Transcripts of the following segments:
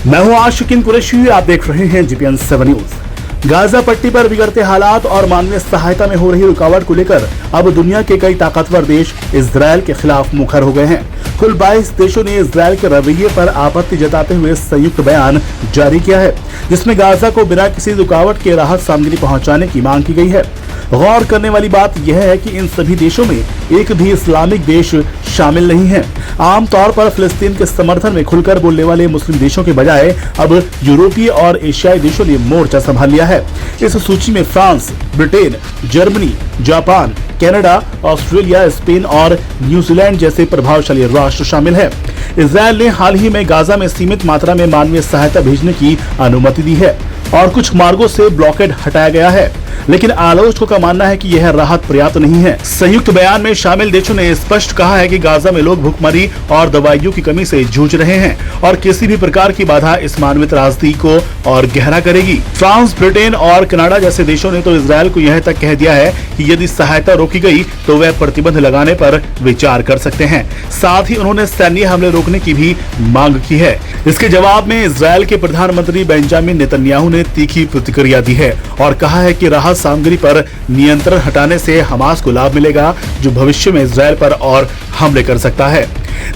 मैं हूं आशिकीन कुरैशी, आप देख रहे हैं जीपीएन 7 न्यूज। गाजा पट्टी पर बिगड़ते हालात और मानवीय सहायता में हो रही रुकावट को लेकर अब दुनिया के कई ताकतवर देश इजरायल के खिलाफ मुखर हो गए हैं। कुल 22 देशों ने इजरायल के रवैये पर आपत्ति जताते हुए संयुक्त बयान जारी किया है, जिसमें गाजा को बिना किसी रुकावट के राहत सामग्री पहुंचाने की मांग की गई है। गौर करने वाली बात यह है कि इन सभी देशों में एक भी इस्लामिक देश शामिल नहीं है। आमतौर पर फिलिस्तीन के समर्थन में खुलकर बोलने वाले मुस्लिम देशों के बजाय अब यूरोपीय और एशियाई देशों ने मोर्चा संभाल लिया है। इस सूची में France, Britain, Germany, Japan, Canada, Australia, Spain और न्यूजीलैंड जैसे प्रभावशाली राष्ट्र शामिल है। इजरायल ने हाल ही में गाजा में सीमित मात्रा में मानवीय सहायता भेजने की अनुमति दी है और कुछ मार्गों से ब्लॉकेड हटाया गया है, लेकिन आलोचकों का मानना है कि यह राहत पर्याप्त नहीं है। संयुक्त बयान में शामिल देशों ने स्पष्ट कहा है कि गाजा में लोग भूखमरी और दवाइयों की कमी से जूझ रहे हैं और किसी भी प्रकार की बाधा इस मानवीय त्रासदी को और गहरा करेगी। फ्रांस, ब्रिटेन और कनाडा जैसे देशों ने तो इजरायल को यह तक कह दिया है कि यदि सहायता रोकी गई तो वह प्रतिबंध लगाने पर विचार कर सकते हैं। साथ ही उन्होंने सैन्य हमले रोकने की भी मांग की है। इसके जवाब में इजरायल के प्रधानमंत्री बेंजामिन नेतन्याहू ने तीखी प्रतिक्रिया दी है और कहा है कि राहत सामग्री पर नियंत्रण हटाने से हमास को लाभ मिलेगा, जो भविष्य में इजरायल पर और हमले कर सकता है।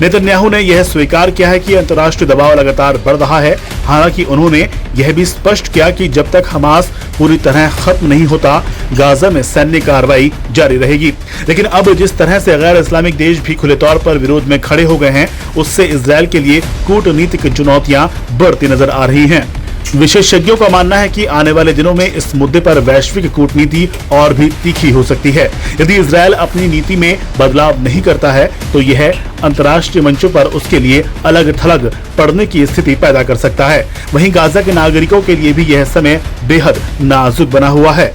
नेतन्याहू ने यह स्वीकार किया है कि अंतर्राष्ट्रीय दबाव लगातार बढ़ रहा है। हालांकि उन्होंने यह भी स्पष्ट किया कि जब तक हमास पूरी तरह खत्म नहीं होता, गाजा में सैन्य कार्रवाई जारी रहेगी। लेकिन अब जिस तरह से गैर इस्लामिक देश भी खुले तौर पर विरोध में खड़े हो गए हैं, उससे इजरायल के लिए कूटनीतिक चुनौतियां बढ़ती नजर आ रही हैं। विशेषज्ञों का मानना है कि आने वाले दिनों में इस मुद्दे पर वैश्विक कूटनीति और भी तीखी हो सकती है। यदि इजरायल अपनी नीति में बदलाव नहीं करता है तो यह अंतर्राष्ट्रीय मंचों पर उसके लिए अलग थलग पड़ने की स्थिति पैदा कर सकता है। वहीं गाजा के नागरिकों के लिए भी यह समय बेहद नाजुक बना हुआ है।